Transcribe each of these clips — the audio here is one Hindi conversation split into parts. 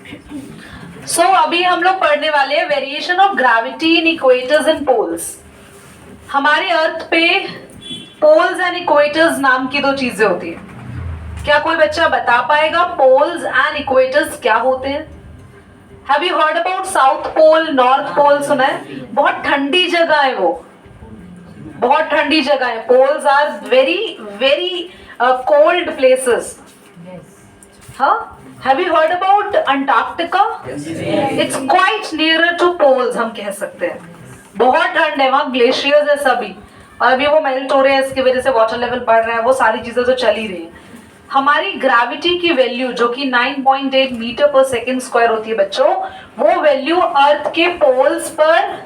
अभी हम लोग पढ़ने वाले हैं variation of gravity in equators and poles. हमारे अर्थ पे पोल्स एंड इक्वेटर्स नाम की दो चीजें होती है। क्या कोई बच्चा बता पाएगा पोल्स एंड इक्वेटर्स क्या होते हैं? Have you heard about south pole, north pole? सुना है? बहुत ठंडी जगह है वो, बहुत ठंडी जगह है। Poles are very very cold places. हाँ, have you heard about Antarctica? It's quite nearer to poles, हम कह सकते हैं। बहुत ठंड है वहाँ, ग्लेशियर्स है सभी, और अभी वो मेल्ट हो रहे हैं, इसकी वजह से वाटर लेवल बढ़ रहा है, वो सारी चीजें तो चल ही रही है। हमारी ग्रेविटी की वैल्यू जो कि 9.8 मीटर पर सेकेंड स्क्वायर होती है बच्चों, वो वैल्यू अर्थ के पोल्स पर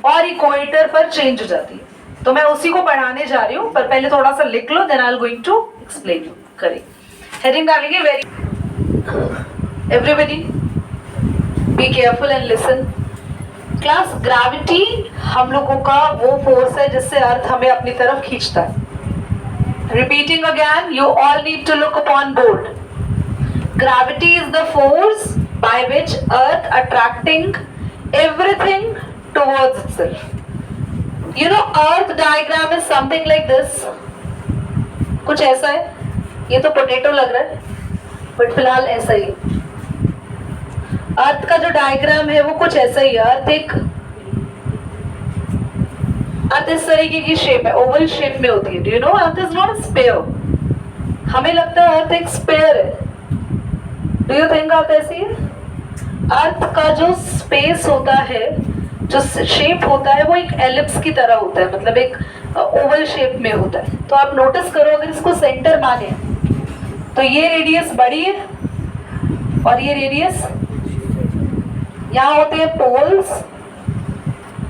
और इक्वेटर पर चेंज हो जाती है। तो मैं उसी को पढ़ाने जा रही हूँ, पर पहले थोड़ा सा लिख लो, then I am going to explain you. करें, हेडिंग डालेंगे very. Everybody be careful and listen. Class, gravity हम लोगों का वो फोर्स है जिससे अर्थ हमें अपनी तरफ खींचता है। Repeating again, you all need to look upon board. Gravity is the force by which earth attracting everything towards itself. You know, earth diagram is something like this. कुछ ऐसा है। ये तो पोटैटो लग रहा है, बट फिलहाल ऐसा ही। अर्थ का जो डायग्राम है वो कुछ ऐसा ही है। अर्थ इस तरीके की शेप है, ओवल शेप में होती है। Do you know earth is not sphere. हमें लगता है अर्थ एक स्फीयर है। डू यू थिंक अर्थ ऐसी है? अर्थ का जो स्पेस होता है, जो शेप होता है, वो एक एलिप्स की तरह होता है, मतलब एक ओवल शेप में होता है। तो आप नोटिस करो, अगर इसको सेंटर माने तो ये रेडियस बड़ी है और ये रेडियस, यहाँ होते हैं poles,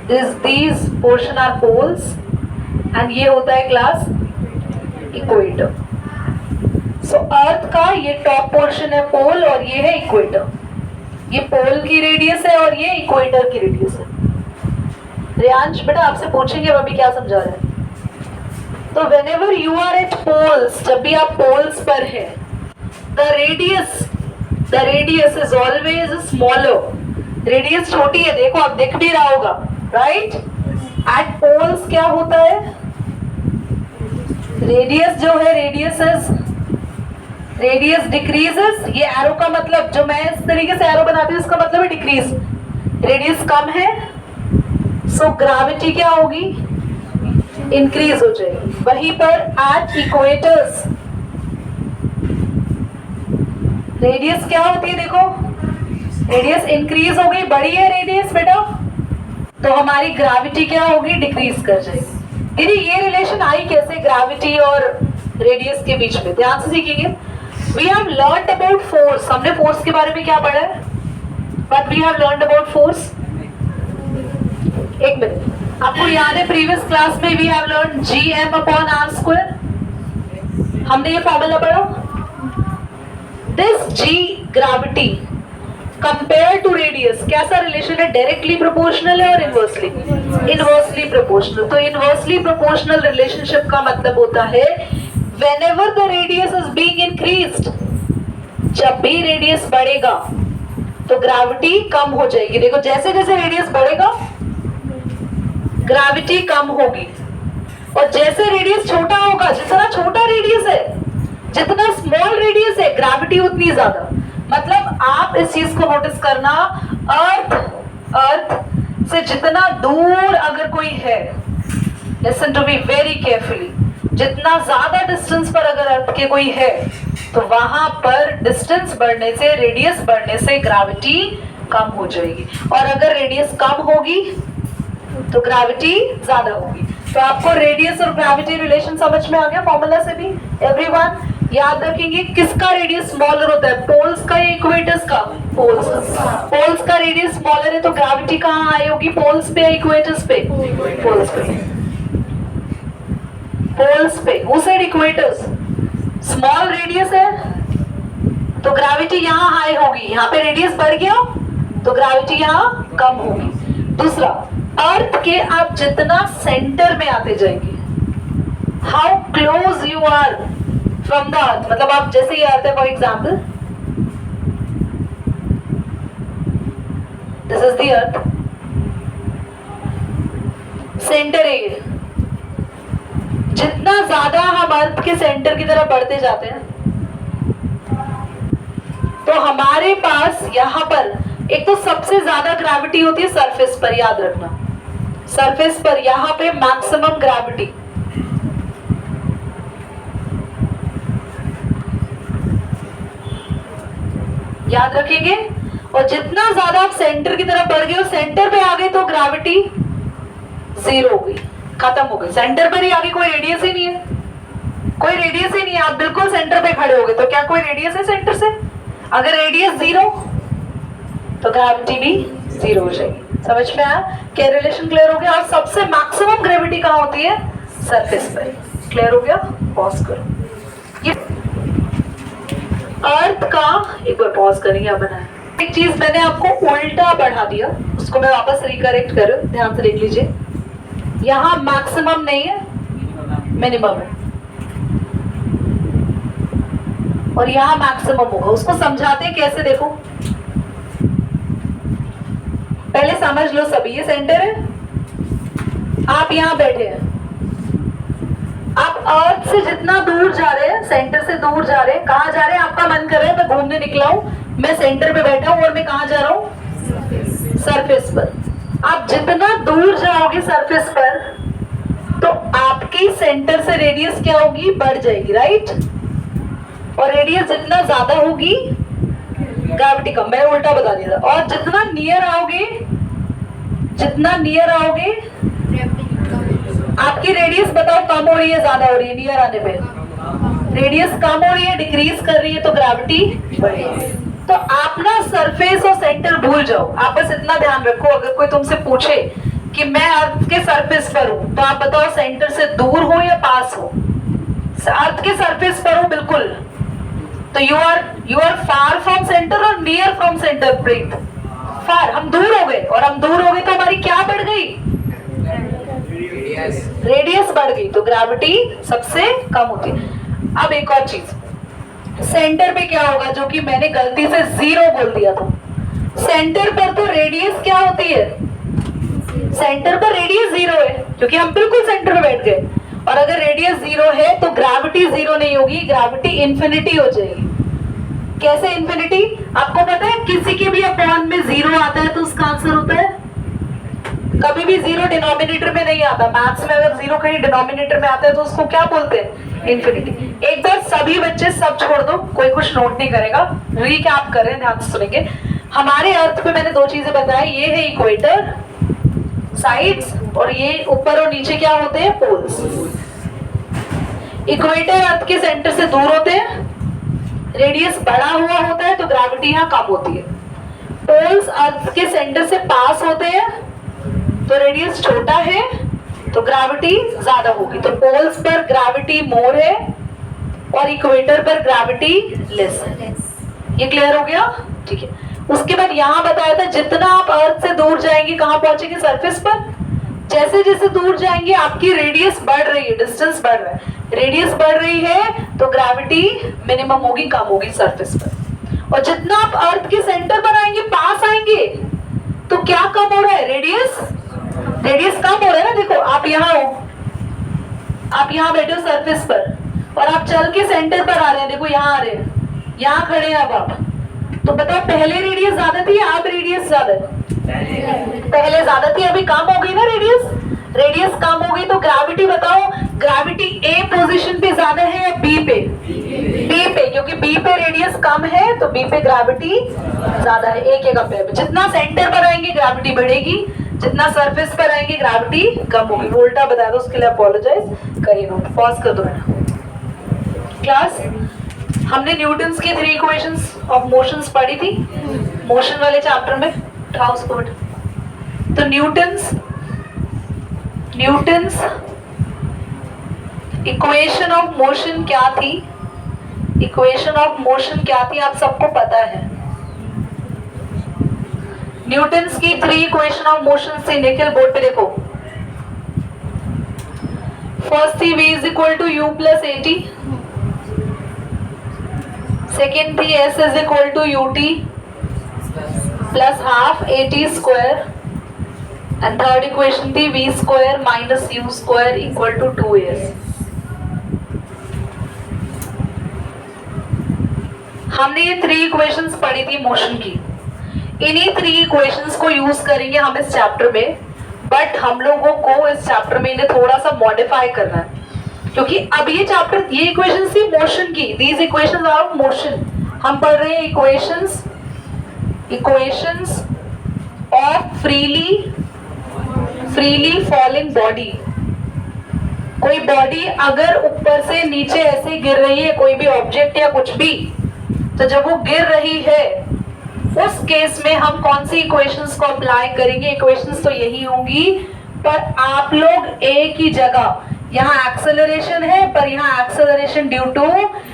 these portion are poles, and ये होता है क्लास इक्वेटर। सो अर्थ का ये टॉप पोर्शन है पोल और ये है इक्वेटर। ये पोल की रेडियस है और ये इक्वेटर की रेडियस है। रियांश बेटा, आपसे पूछेंगे अभी क्या समझा रहे हैं। तो whenever you are at poles, जब भी आप पोल्स पर है, the radius is always smaller. Radius छोटी है, देखो आप दिख भी रहा होगा, राइट? एट पोल्स क्या होता है? रेडियस जो है, रेडियस डिक्रीजेस। ये एरो का मतलब, जो मैं इस तरीके से एरो बनाती हूँ, इसका मतलब है डिक्रीज। रेडियस कम है, सो ग्रेविटी क्या होगी? इंक्रीज हो जाएगी। वहीं पर एट इक्वेटर्स रेडियस क्या होती है? देखो, रेडियस इंक्रीज हो गई, बड़ी है रेडियस बेटा, तो हमारी ग्रेविटी क्या होगी? डिक्रीज कर जाएगी। दीदी, ये रिलेशन आई कैसे ग्रेविटी और रेडियस के बीच में? ध्यान से सीखेंगे। We have learned about force. हमने फोर्स के बारे में क्या पढ़ा है? But we have learned about force. एक मिनट, आपको याद है प्रीवियस क्लास में वी हैव लर्न Gm/r²? हमने ये फॉर्मूला पढ़ा। This G gravity compare to radius कैसा रिलेशन है? डायरेक्टली प्रोपोर्शनल है और इनवर्सली प्रोपोर्शनल। तो इनवर्सली प्रोपोर्शनल रिलेशनशिप का मतलब होता है whenever the radius is being increased, जब भी रेडियस बढ़ेगा तो ग्रेविटी कम हो जाएगी। देखो, जैसे जैसे रेडियस बढ़ेगा ग्रेविटी कम होगी, और जैसे रेडियस छोटा होगा, जितना छोटा रेडियस है, जितना स्मॉल रेडियस है, ग्रेविटी उतनी ज्यादा। मतलब आप इस चीज को नोटिस करना, अर्थ से जितना दूर अगर कोई है, listen to be very carefully, जितना ज्यादा डिस्टेंस पर अगर अर्थ के कोई है, तो वहां पर डिस्टेंस बढ़ने से, रेडियस बढ़ने से ग्रेविटी कम हो जाएगी, और अगर रेडियस कम होगी तो ग्रेविटी ज्यादा होगी। तो आपको रेडियस और ग्रेविटी रिलेशन समझ में आ गया फॉर्मूला से भी? एवरीवन याद रखेंगे, किसका रेडियस स्मॉलर होता है? पोल्स का या इक्वेटर्स का? पोल्स का। पोल्स का रेडियस स्मॉलर है तो ग्रेविटी कहाँ आई होगी? पोल्स पे या इक्वेटर्स पे? पोल्स पे। पोल्स पे, वो साइड इक्वेटर्स। स्मॉल रेडियस है तो ग्रेविटी यहाँ हाई होगी, यहाँ पे रेडियस बढ़ गया तो ग्रेविटी यहाँ कम होगी। दूसरा, अर्थ के आप जितना सेंटर में आते जाएंगे, how close you are from the earth, मतलब आप जैसे ये अर्थ है for example, this is the earth, centre है ये। जितना ज्यादा हम अर्थ के सेंटर की तरफ बढ़ते जाते हैं तो हमारे पास यहां पर एक तो सबसे ज्यादा ग्रेविटी होती है सरफेस पर, याद रखना, सरफेस पर यहां पे मैक्सिमम ग्रेविटी। याद रखेंगे। और जितना ज्यादा आप सेंटर की तरफ बढ़ गए और सेंटर पे आ गए तो ग्रेविटी जीरो हो गई, खत्म हो गई। सेंटर पर ही आगे कोई रेडियस ही नहीं है, कोई रेडियस ही नहीं है। आप बिल्कुल सेंटर पे खड़े हो गए तो क्या कोई रेडियस है सेंटर से? अगर रेडियस जीरो तो ग्रेविटी भी जीरो हो जाएगी। समझ में आया? क्या रिलेशन क्लियर हो गया? और सबसे मैक्सिमम ग्रेविटी कहाँ होती है? सरफेस पर। क्लियर हो गया? पॉज करो। ये अर्थ का एक बार पॉज करेंगे। आप बनाए एक चीज मैंने आपको उल्टा बढ़ा दिया, उसको मैं वापस रिकरेक्ट कर रही हूं, ध्यान से देख लीजिए। यहां मैक्सिमम नहीं है, मिनिमम है, और यहां मैक्सिमम होगा। उसको समझाते हैं कैसे, देखो पहले समझ लो सभी। ये सेंटर है, आप यहां बैठे हैं, आप अर्थ से जितना दूर जा रहे हैं, सेंटर से दूर जा रहे हैं, कहां जा रहे हैं? आपका मन कर रहा है मैं घूमने निकला हूं, मैं सेंटर पे बैठा हूं और मैं कहां जा रहा हूं? सरफेस पर। आप जितना दूर जाओगे सरफेस पर तो आपकी सेंटर से रेडियस क्या होगी? बढ़ जाएगी, राइट? और रेडियस जितना ज्यादा होगी ग्रेविटी कम। मैं उल्टा बता दिया। और जितना नियर आओगे, जितना नियर आओगे आपकी रेडियस बताओ कम हो रही है ज्यादा हो रही है? नियर आने पे रेडियस कम हो रही है, डिक्रीज कर रही है, तो ग्रेविटी बढ़ेगी। तो आप ना सरफेस और सेंटर भूल जाओ। आप बस इतना ध्यान रखो, अगर कोई तुमसे पूछे कि मैं अर्थ के सरफेस पर हूं तो आप बताओ सेंटर से दूर हो या पास हो? अर्थ के सरफेस पर हो बिल्कुल, तो you are far from centre और near from centre. Breath far, हम दूर हो गए, और हम दूर हो गए तो हमारी क्या बढ़ गई? रेडियस बढ़ गई, तो ग्रेविटी सबसे कम होती है। अब एक और चीज, सेंटर पे क्या होगा, जो कि मैंने गलती से जीरो बोल दिया था। सेंटर पर तो रेडियस क्या होती है? सेंटर पर रेडियस जीरो है, क्योंकि हम बिल्कुल सेंटर पे बैठ गए। और अगर रेडियस जीरो है तो ग्रेविटी जीरो नहीं होगी, ग्रेविटी इंफिनिटी हो जाएगी। कैसे इंफिनिटी? आपको पता है किसी के भी अपॉन में जीरो आता है तो उसका आंसर होता है, कभी भी जीरो डिनोमिनेटर में नहीं आता। मैथ्स में अगर जीरो कहीं डिनोमिनेटर में आता है तो उसको क्या बोलते हैं? इंफिनिटी। एक बार सभी बच्चे सब छोड़ दो, कोई कुछ नोट नहीं करेगा, रीकैप करें, ध्यान से सुनेंगे। हमारे अर्थ पे मैंने दो चीजें बताई, ये है इक्वेटर साइड्स, और ये ऊपर और नीचे क्या होते हैं? पोल्स। इक्वेटर अर्थ के सेंटर से दूर होते हैं, रेडियस बड़ा हुआ होता है तो ग्रेविटी यहाँ कम होती है। पोल्स अर्थ के सेंटर से पास होते हैं तो रेडियस छोटा है तो ग्रेविटी ज्यादा होगी। तो पोल्स पर ग्रेविटी मोर है और इक्वेटर पर ग्रेविटी लेस है। ये क्लियर हो गया? ठीक है। उसके बाद यहां बताया था जितना आप अर्थ से दूर जाएंगे कहां पहुंचेंगे? सरफेस पर। जैसे जैसे दूर जाएंगे आपकी रेडियस बढ़ रही है, डिस्टेंस बढ़ रहा है, रेडियस बढ़ रही है तो ग्रेविटी मिनिमम होगी, कम होगी सरफेस पर। और जितना आप अर्थ के सेंटर पर आएंगे, पास आएंगे, तो क्या कम हो रहा है? रेडियस कम हो रहा है ना। देखो आप यहाँ हो, आप यहाँ बैठे हो सरफेस पर, और आप चल के सेंटर पर आ रहे हैं। देखो यहाँ आ रहे हैं, यहाँ खड़े हैं अब आप, तो बताओ पहले रेडियस ज्यादा थी या अब रेडियस ज्यादा है? पहले ज्यादा थी, अभी कम हो गई ना रेडियस कम हो गई, तो ग्रेविटी बताओ, ग्रेविटी ए पोजीशन पे ज्यादा है या बी पे? बी पे, क्योंकि बी पे रेडियस कम है तो बी पे ग्रेविटी ज्यादा है, ए के कंपेयर में। जितना सेंटर पर आएंगे ग्रेविटी बढ़ेगी, जितना सरफेस पर आएंगे ग्रेविटी कम होगी। उल्टा बता दो, उसके लिए अपोलोजाइज करिए। नोट पॉज कर दो क्लास। हमने न्यूटन्स की 3 इक्वेशंस ऑफ मोशंस पढ़ी थी मोशन वाले चैप्टर में। उठाओ उसको बेटा। तो न्यूटन्स इक्वेशन ऑफ मोशन क्या थी? इक्वेशन ऑफ मोशन क्या थी आप सबको पता है। न्यूटन्स की 3 इक्वेशन ऑफ मोशन से निकल बोर्ड पे देखो। फर्स्ट थी v is equal to u plus a t, second थी s is equal to u t plus half AT square and third equation थी V square minus U square equal to 2AS। हमने ये 3 इक्वेशंस पढ़ी थी मोशन की। इन्हीं 3 इक्वेशंस को यूज करेंगे हम इस चैप्टर में, बट हम लोगों को इस चैप्टर में इन्हें थोड़ा सा मॉडिफाई करना है, क्योंकि अब ये चैप्टर, ये इक्वेशंस थी मोशन की, these equations are of motion. हम पढ़ रहे हैं equations of freely falling body. कोई बॉडी अगर ऊपर से नीचे ऐसे गिर रही है, कोई भी ऑब्जेक्ट या कुछ भी, तो जब वो गिर रही है उस केस में हम कौन सी इक्वेशंस को अप्लाई करेंगे? इक्वेशंस तो यही होंगी, पर आप लोग एक ही जगह, यहाँ एक्सेलरेशन है पर यहाँ एक्सेलरेशन ड्यू टू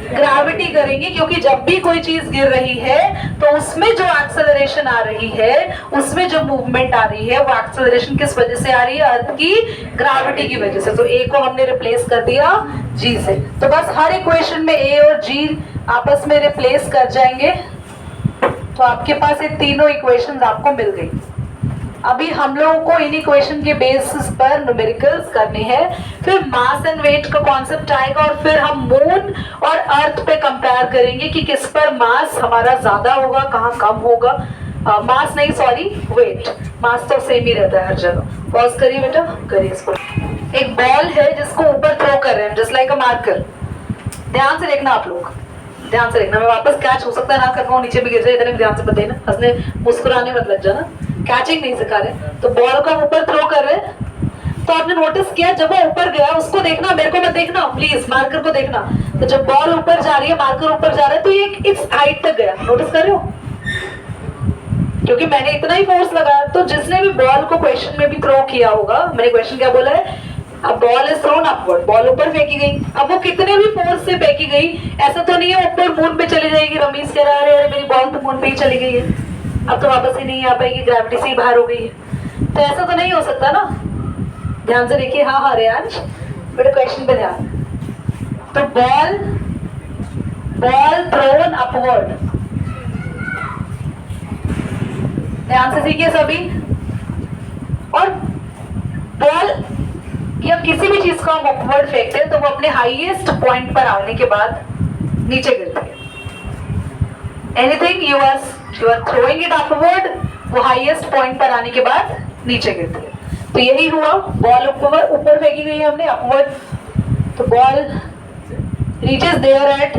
ग्रेविटी करेंगे, क्योंकि जब भी कोई चीज गिर रही है तो उसमें जो एक्सेलरेशन आ रही है, उसमें जो मूवमेंट आ रही है, वो एक्सेलरेशन किस वजह से आ रही है? अर्थ की ग्रेविटी की वजह से। तो ए को हमने रिप्लेस कर दिया जी से। तो बस हर इक्वेशन में ए और जी आपस में रिप्लेस कर जाएंगे, तो आपके पास ये तीनों इक्वेशंस आपको मिल गई। अभी हम लोगों को इन इक्वेशन के बेसिस पर न्यूमेरिकल्स करने हैं, फिर मास एंड वेट का कॉन्सेप्ट आएगा, और फिर हम मून और अर्थ पे कंपेयर करेंगे कि किस पर मास हमारा ज्यादा होगा, कहाँ कम होगा। मास नहीं, सॉरी, वेट। मास तो सेम ही रहता है हर जगह। पॉज करिए बेटा, करिए इसको। एक बॉल है जिसको ऊपर थ्रो कर रहे हैं, जस्ट लाइक अ मार्कर। ध्यान से देखना आप लोग, ध्यान से देखना। मैं वापस कैच हो सकता है ना कर पाऊँ, नीचे भी गिर जाए, इतने ध्यान से बताइए ना, हंसने मुस्कुराने मत लग जाना, कैचिंग नहीं सिखा रहे। तो बॉल को हम ऊपर थ्रो कर रहे हैं, तो आपने नोटिस किया जब वो ऊपर गया, उसको देखना, मेरे को मत देखना प्लीज, मार्कर को देखना। तो जब बॉल ऊपर जा रही है, मार्कर ऊपर जा रहा है, तो ये इस हाइट तक गया, नोटिस कर रहे हो? क्योंकि मैंने इतना ही फोर्स लगाया। तो जिसने भी बॉल को क्वेश्चन में भी थ्रो किया होगा, मैंने क्वेश्चन क्या बोला है? अब ball is throne upward, ball ऊपर फेंकी गई। अब वो कितने भी फोर्स से फेंकी गई, ऐसा तो नहीं है ऊपर मून पे चली जाएगी। रमीज कह रहा है अरे मेरी बॉल तो मून पे ही चली गई है, अब तो वापस ही नहीं आ पाएगी, ग्रेविटी से ही बाहर हो गई है। तो ऐसा तो नहीं हो सकता ना। ध्यान से देखिए। हाँ रेयांश, बेटा क्वेश्चन पे ध्यान। तो बॉल थ्रोन अपवर्ड, ध्यान से सीखिए सभी। और बॉल या किसी भी चीज को हम अपवर्ड फेंकते हैं तो वो अपने हाईएस्ट पॉइंट पर आने के बाद नीचे गिरती है। Anything you are throwing it upward, वो हाईएस्ट पॉइंट पर आने के बाद नीचे गिरती है। तो यही हुआ, बॉल ऊपर फेंकी गई है हमने अपवर्ड, तो ball reaches there at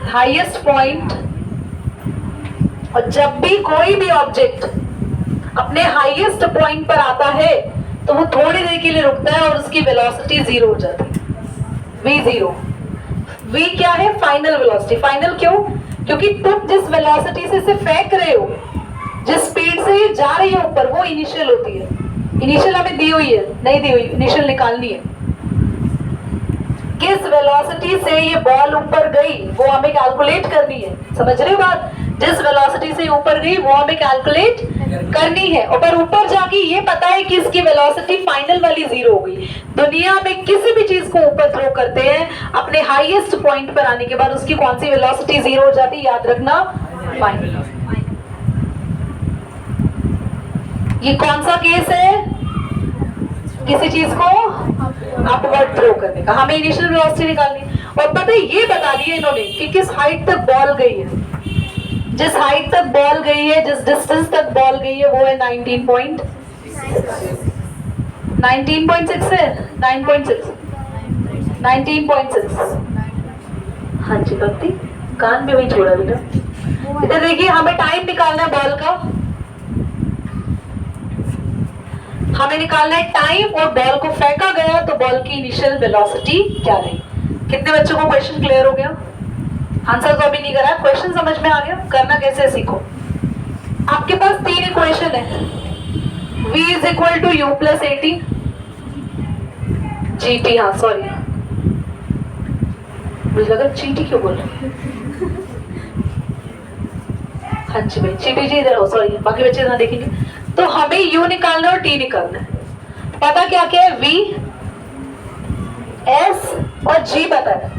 highest point. और जब भी कोई भी ऑब्जेक्ट अपने हाईएस्ट पॉइंट पर आता है तो वो थोड़ी देर के लिए रुकता है और उसकी वेलोसिटी 0 हो जाती है, v0। v क्या है? Final velocity. फाइनल क्यों? क्योंकि तुम जिस वेलोसिटी से इसे फेंक रहे हो, जिस स्पीड से ये जा रही है ऊपर, वो इनिशियल होती है। इनिशियल हमें दी हुई है, नहीं दी हुई, इनिशियल निकालनी है। किस वेलोसिटी से ये बॉल ऊपर गई वो हमें कैलकुलेट करनी है। समझ रहे हो बात? जिस वेलोसिटी से ऊपर गई वो हमें कैलकुलेट करनी है। और पर ऊपर जाके ये पता है कि इसकी वेलोसिटी फाइनल वाली 0 हो गई। दुनिया में किसी भी चीज को ऊपर थ्रो करते हैं, अपने हाईएस्ट पॉइंट पर आने के बाद उसकी कौन सी वेलोसिटी 0 हो जाती है? याद रखना, फाइनल। ये कौन सा केस है? किसी चीज को अपवर्ड थ्रो करने का। हमें इनिशियल वेलोसिटी निकालनी है। और पता है ये बता दिया इन्होंने कि किस हाइट तक बॉल गई है। जिस हाइट तक बॉल गई है, जिस डिस्टेंस तक बॉल गई है, वो है 19.6 है, 19.6। हाँ जी भक्ति, कान भी वही छोड़ा बेटा। इधर देखिए, हमें टाइम निकालना है बॉल का, हमें निकालना है टाइम। और बॉल को फेंका गया तो बॉल की इनिशियल वेलोसिटी क्या रही। कितने बच्चों को क्वेश्चन क्लियर हो गया? आंसर तो अभी नहीं करा, क्वेश्चन समझ में आ गया? करना कैसे सीखो। आपके पास 3 इक्वेशन है। v is equal to u plus AT GT। हाँ सॉरी, मुझे लगा GT क्यों बोल रहे। हाँ जी भाई, GT जी इधर, सॉरी बाकी बच्चे ना देखेंगे। तो हमें u निकालना है और t निकालना है। पता क्या क्या है? v, s और g पता है।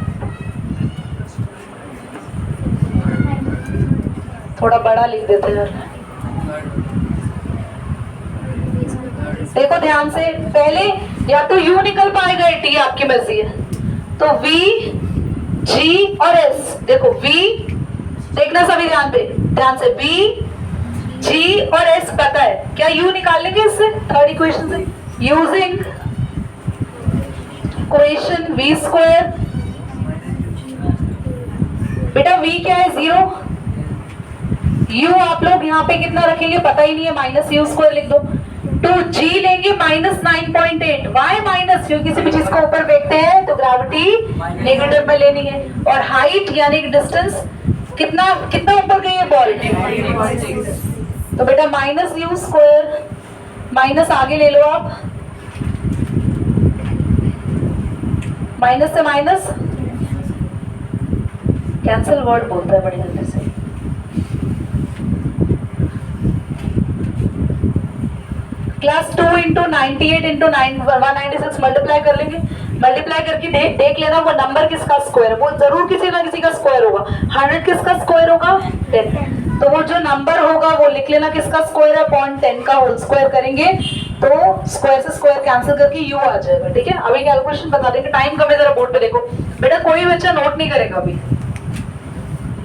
थोड़ा बड़ा लिख देते हैं। देखो ध्यान से, पहले या तो यू निकल पाएगा टी, आपकी मर्जी है। तो वी, जी और एस। देखो वी, देखना सभी ध्यान से, वी, जी और एस पता है, क्या यू निकाल लेंगे इससे थर्ड इक्वेशन से, यूजिंग इक्वेशन वी स्क्वायर। बेटा वी क्या है, 0। यू आप लोग यहाँ पे कितना रखेंगे पता ही नहीं है, माइनस यू स्क्वायर लिख दो। टू जी लेंगे -9.8। वाई माइनस, क्योंकि किसी भी चीज को ऊपर फेंकते हैं तो ग्रेविटी नेगेटिव में लेनी है। और हाइट यानी डिस्टेंस, कितना कितना ऊपर गई है बॉल, तो बेटा माइनस यू स्क्वायर, माइनस आगे ले लो आप, माइनस से माइनस कैंसिल वर्ड बोलता है बड़ी जल्दी से। क्लास 2 इंटू 98 इंटू 196 मल्टीप्लाई कर लेंगे। मल्टीप्लाई करके देख लेना वो नंबर किसका स्क्वायर है, वो जरूर किसी ना किसी का स्क्वायर होगा। 100 किसका स्क्वायर होगा, 10। तो वो जो नंबर होगा वो लिख लेना किसका स्क्वायर है, 0.10 का होल स्क्वायर करेंगे तो स्क्वायर से स्क्वायर कैंसिल करके यू आ जाएगा। ठीक है, अभी कैलकुलेशन बता देंगे, टाइम कम है, जरा बोर्ड पे देखो। बेटा कोई बच्चा नोट नहीं करेगा अभी।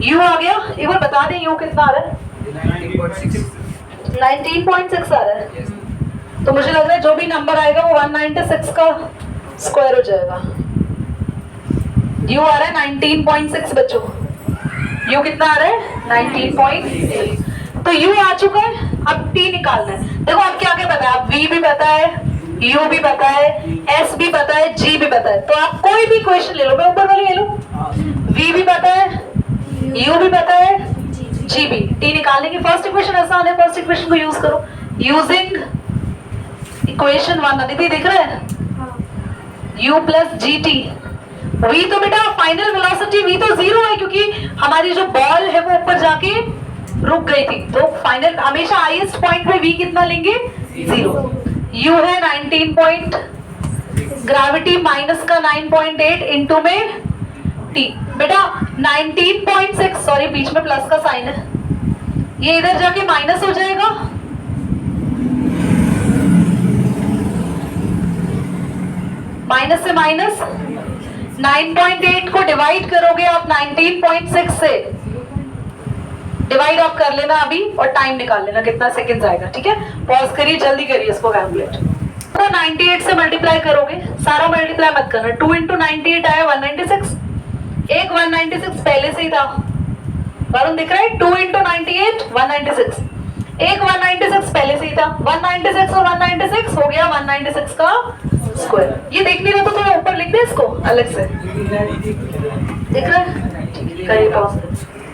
यू आ गया, एक बार बता दें यू कितना आ रहा है, 19.6 आ रहा है। तो मुझे लग रहा है जो भी नंबर आएगा वो 196 का स्क्वायर हो जाएगा। यू आ रहा है 19.6 बच्चों, यू कितना आ रहा है 19.6। तो यू आ चुका है, अब टी निकालना है। देखो आपके आगे पता है, आप वी भी पता है, यू भी पता है, एस भी पता है, जी भी पता है। तो आप कोई भी क्वेश्चन ले लो, मैं ऊपर वाली ले लो, वी भी पता है, यू भी पता है, जी भी। टी निकालने की फर्स्ट इक्वेशन आसान है, फर्स्ट इक्वेशन को यूज करो, यूजिंग इक्वेशन 1। अदिति दिख रहा है, u plus g t. V तो बेटा फाइनल वेलोसिटी, वी तो 0 है क्योंकि हमारी जो बॉल है वो ऊपर जाके रुक गई थी। तो फाइनल हमेशा हाईएस्ट पॉइंट पे v कितना लेंगे, 0। u है 19 पॉइंट, ग्रेविटी माइनस का 9.8 इंटू में t। बेटा 19.6, सॉरी बीच में प्लस का साइन है, ये इधर जाके माइनस हो जाएगा, माइनस से माइनस 9.8 को डिवाइड करोगे आप 19.6 से, डिवाइड आप कर लेना अभी और टाइम निकाल लेना कितना सेकंड्स आएगा। ठीक है, पॉज करिए, जल्दी करिए इसको कैलकुलेट। तो 98 से मल्टीप्लाई करोगे, सारा मल्टीप्लाई मत करना। 2 इंटू 98 आया 196, एक 196 पहले से ही था, वरुण दिख रहा है, 2 इंटू 98 196, एक 196 पहले से ही था, 196 और 196 हो गया 196 का स्क्वायर। ये देख नहीं रहे तो थोड़ा ऊपर लिख दे इसको अलग से, दिख रहा है, करिए पॉज।